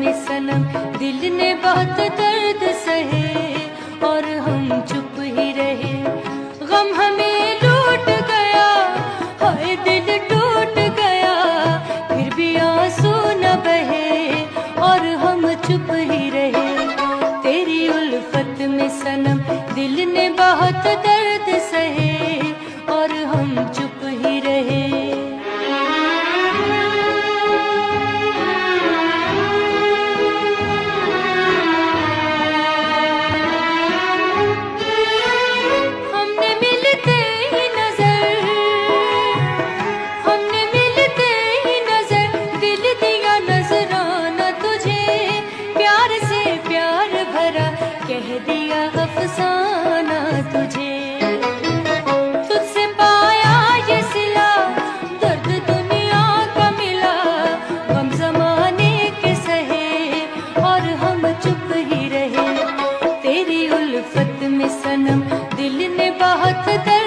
में सनम दिल ने बहुत दर्द सहे और हम चुप ही रहे। गम हमें लूट गया, हाय दिल टूट गया, फिर भी आंसू न बहे और हम चुप ही रहे। तेरी उल्फत में सनम दिल ने बहुत दर्द सहे और हम चुप ही रहे। कह दिया अफसाना तुझे, तुझसे पाया ये सिला, दर्द दुनिया का मिला, गम ज़माने के सहे और हम चुप ही रहे। तेरी उल्फत में सनम दिल ने बहुत दर्द